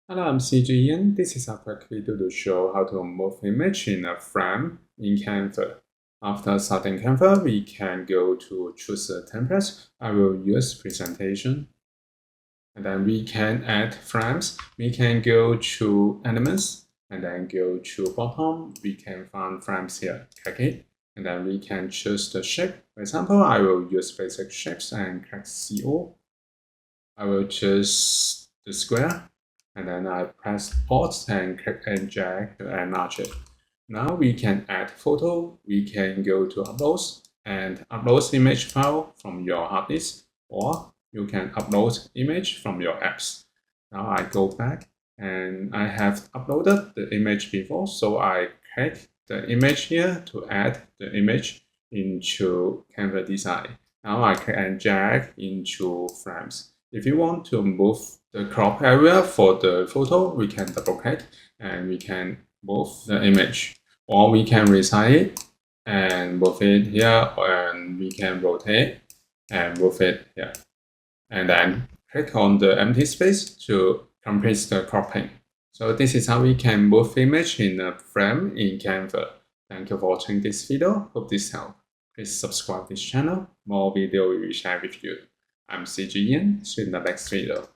Hello, I'm CG Ian. This is a quick video to show how to move image in a frame in Canva. After starting Canva, we can go to choose a template. I will use presentation. And then we can add frames. We can go to elements and then go to bottom. We can find frames here. Click it. And then we can choose the shape. For example, I will use basic shapes and click CO. I will choose the square. And then I press Alt and click and drag to enlarge it. Now we can add photo. We can go to uploads and upload image file from your hard disk, or you can upload image from your apps. Now I go back and I have uploaded the image before, so I click the image here to add the image into Canva design. Now I click and drag into frames. If you want to move the crop area for the photo, we can double click and we can move the image, or we can resize it and move it here, and we can rotate and move it here, and then click on the empty space to complete the cropping. So this is how we can move image in a frame in Canva. Thank you for watching this video. Hope this helped. Please subscribe this channel. More video we will share with you. I'm CG Ian. See you in the next video.